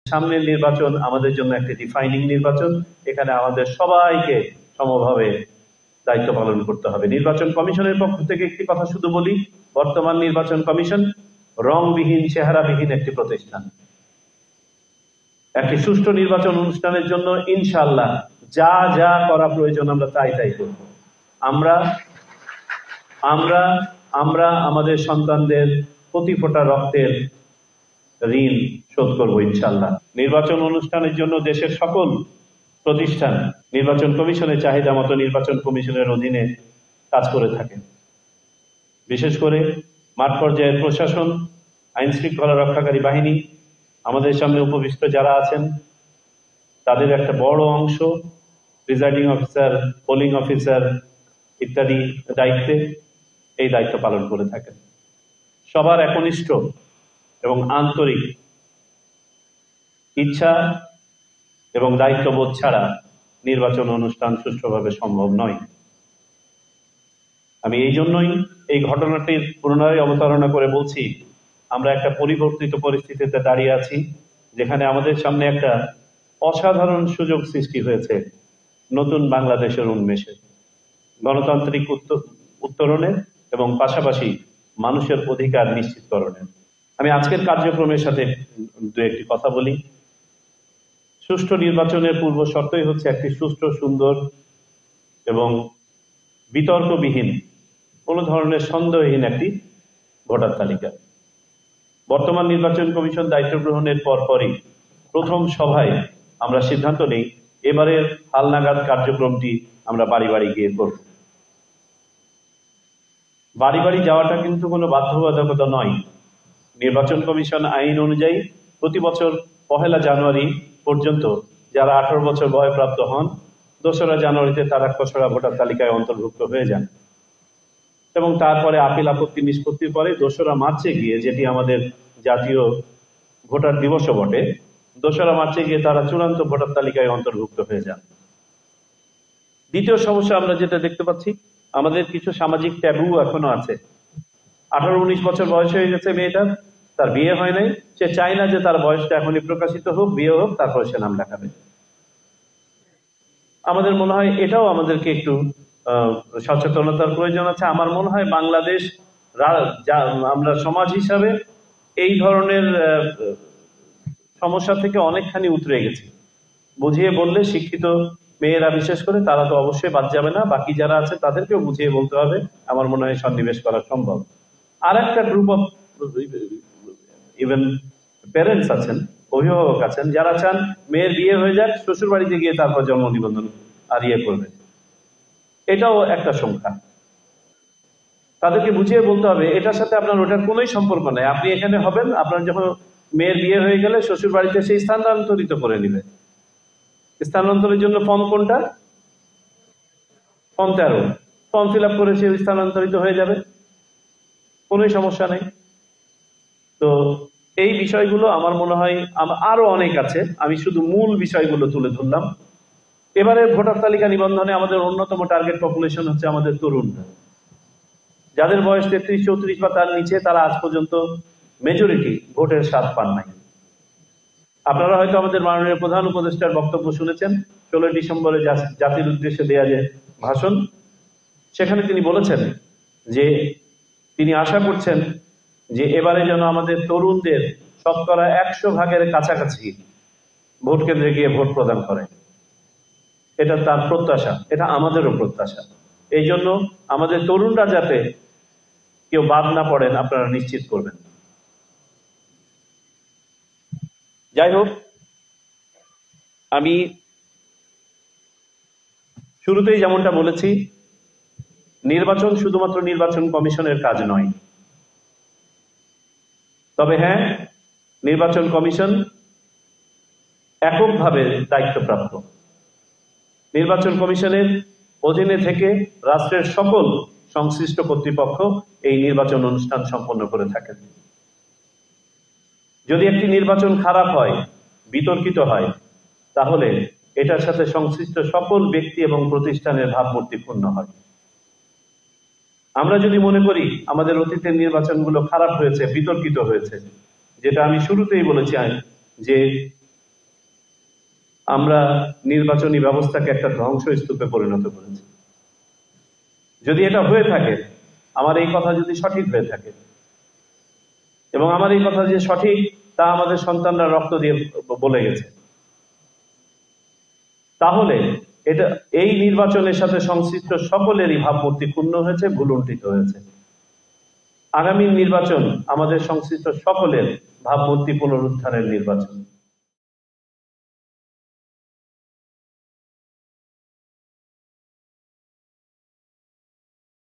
সামনের নির্বাচন আমাদের জন্য একটি ডিফাইনিং নির্বাচন। এখানে আমাদের সবাইকে সমভাবে দায়িত্ব পালন করতে হবে। নির্বাচন কমিশনের পক্ষ থেকে একটি কথা শুধু বলি, বর্তমান নির্বাচন কমিশন রংবিহীন, চেহারাবিহীন একটি প্রতিষ্ঠান। একটি সুষ্ঠু নির্বাচন অনুষ্ঠানের জন্য ইনশাআল্লাহ যা যা করা প্রয়োজন আমরা তাই করব। আমরা আমরা আমরা আমাদের সন্তানদের প্রতি ফোঁটা রক্তের ঋণ শোধ করবো ইনশাআল্লাহ। নির্বাচন অনুষ্ঠানের জন্য দেশের সকল প্রতিষ্ঠান নির্বাচন কমিশনের চাহিদা মতো নির্বাচন কমিশনের অধীনে কাজ করে থাকে। বিশেষ করে মাঠ পর্যায়ের প্রশাসন, আইন শৃঙ্খলা রক্ষাকারী বাহিনী, আমাদের সামনে উপবিষ্ট যারা আছেন তাদের একটা বড় অংশ প্রিজাইডিং অফিসার, পোলিং অফিসার ইত্যাদি দায়িত্বে এই দায়িত্ব পালন করে থাকেন। সবার একনিষ্ঠ এবং আন্তরিক ইচ্ছা এবং দায়িত্ববোধ ছাড়া নির্বাচন অনুষ্ঠান সুষ্ঠুভাবে সম্ভব নয়। আমি এই জন্যই এই ঘটনাটির পুনরায় অবতারণা করে বলছি, আমরা একটা পরিবর্তিত পরিস্থিতিতে দাঁড়িয়ে আছি, যেখানে আমাদের সামনে একটা অসাধারণ সুযোগ সৃষ্টি হয়েছে নতুন বাংলাদেশের উন্মেষে, গণতান্ত্রিক উত্তরণের এবং পাশাপাশি মানুষের অধিকার নিশ্চিতকরণের। আমি আজকের কার্যক্রমের সাথে দু একটি কথা বলি। সুষ্ঠু নির্বাচনের পূর্ব শর্তই হচ্ছে একটি সুষ্ঠু, সুন্দর এবং বিতর্কবিহীন, কোনো ধরনের সন্দেহহীন একটি ভোটার তালিকা। বর্তমান নির্বাচন কমিশন দায়িত্ব গ্রহণের পরপরই প্রথম সভায় আমরা সিদ্ধান্ত নেই এবারের হালনাগাদ কার্যক্রমটি আমরা বাড়ি বাড়ি গিয়ে করব। বাড়ি বাড়ি যাওয়াটা কিন্তু কোনো বাধ্যবাধকতা নয়। নির্বাচন কমিশন আইন অনুযায়ী প্রতি বছর 1 জানুয়ারি পর্যন্ত যারা 18 বছর বয়প্রাপ্ত হন, 2রা জানুয়ারিতে তারা খসড়া ভোটার তালিকায় অন্তর্ভুক্ত হয়ে যান এবং তারপরে আপিল আপত্তি নিষ্পত্তির পরে 2রা মার্চে গিয়ে, যেটি আমাদের জাতীয় ভোটার দিবসও বটে, 2রা মার্চে গিয়ে তারা চূড়ান্ত ভোটার তালিকায় অন্তর্ভুক্ত হয়ে যান। দ্বিতীয় সমস্যা আমরা যেটা দেখতে পাচ্ছি, আমাদের কিছু সামাজিক ট্যাবু এখনো আছে। 18-19 বছর বয়স হয়ে গেছে মেয়েটার, তার বিয়ে হয় নাই, সে চায় না যে তার বয়সটা এখনই প্রকাশিত হোক, বিয়ে হোক, তারপর সে নাম লেখাবে। আমাদের মনে হয় এটাও আমাদেরকে একটু সচেতনতার প্রয়োজন আছে। আমার মনে হয় বাংলাদেশ, আমরা সমাজ হিসাবে এই ধরনের সমস্যা থেকে অনেকখানি উতরে গেছি। বুঝিয়ে বললে শিক্ষিত মেয়েরা বিশেষ করে তারা তো অবশ্যই বাদ যাবে না, বাকি যারা আছে তাদেরকেও বুঝিয়ে বলতে হবে। আমার মনে হয় সন্নিবেশ করা সম্ভব। আর একটা গ্রুপ অফ ইভেন প্যারেন্টস আছেন, অভিভাবক আছেন, যারা চান মেয়ের বিয়ে হয়ে যাক, শ্বশুর বাড়িতে গিয়ে তারপর জন্ম নিবন্ধন আর করবে। এটাও একটা সংখ্যা। তাদেরকে বুঝিয়ে বলতে হবে এটার সাথে আপনার ওটার কোনোই সম্পর্ক নেই। আপনি এখানে হবেন, আপনার যখন মেয়ের বিয়ে হয়ে গেলে শ্বশুর বাড়িতে সেই স্থানান্তরিত করে নেবে। স্থানান্তরের জন্য ফর্ম কোনটা? ফর্ম 13। ফর্ম ফিল আপ করে সে স্থানান্তরিত হয়ে যাবে, কোনোই সমস্যা নেই। তো এই বিষয়গুলো আমার মনে হয় আরো অনেক আছে, আমি শুধু মূল বিষয়গুলো তুলে ধরলাম। এবারে ভোটার তালিকা নিবন্ধনে আমাদের অন্যতম টার্গেট পপুলেশন হচ্ছে আমাদের তরুণরা, যাদের বয়স 33-34 বা তার নিচে, তারা আজ পর্যন্ত মেজরিটি ভোটের স্বাদ পান নাই। আপনারা হয়তো আমাদের মাননীয় প্রধান উপদেষ্টার বক্তব্য শুনেছেন 16 ডিসেম্বরে জাতির উদ্দেশ্যে দেয়া যে ভাষণ, সেখানে তিনি বলেছেন যে তিনি আশা করছেন যে এবারে যেন আমাদের তরুণদের 100% কাছাকাছি ভোট কেন্দ্রে গিয়ে ভোট প্রদান করে। এটা তার প্রত্যাশা, এটা আমাদেরও প্রত্যাশা। এই জন্য আমাদের তরুণরা যাতে কেউ বাদ না পড়েন আপনারা নিশ্চিত করবেন। যাই হোক, আমি শুরুতেই যেমনটা বলেছি, নির্বাচন শুধুমাত্র নির্বাচন কমিশনের কাজ নয়। তবে হ্যাঁ, নির্বাচন কমিশন এককভাবে দায়িত্বপ্রাপ্ত। নির্বাচন কমিশনের অধীনে থেকে রাষ্ট্রের সকল সংশ্লিষ্ট কর্তৃপক্ষ এই নির্বাচন অনুষ্ঠান সম্পন্ন করে থাকেন। যদি একটি নির্বাচন খারাপ হয়, বিতর্কিত হয়, তাহলে এটার সাথে সংশ্লিষ্ট সকল ব্যক্তি এবং প্রতিষ্ঠানের ভাবমূর্তি ক্ষুণ্ণ হয়। আমরা যদি মনে করি আমাদের অতীতের নির্বাচনগুলো খারাপ হয়েছে, বিতর্কিত হয়েছে, যেটা আমি শুরুতেই বলেছি যে আমরা নির্বাচনী ব্যবস্থাকে একটা ধ্বংসস্তূপে পরিণত করেছি। যদি এটা হয়ে থাকে, আমার এই কথা যদি সঠিক হয়ে থাকে, এবং আমার এই কথা যে সঠিক তা আমাদের সন্তানরা রক্ত দিয়ে বলে গেছে, তাহলে এটা এই নির্বাচনের সাথে সংশ্লিষ্ট সকলেরই ভাবমূর্তি ক্ষুণ্ণ হয়েছে, ভুলুণ্ঠিত হয়েছে। আগামী নির্বাচন আমাদের সংশ্লিষ্ট সকলের ভাবমূর্তি পুনরুদ্ধারের নির্বাচন।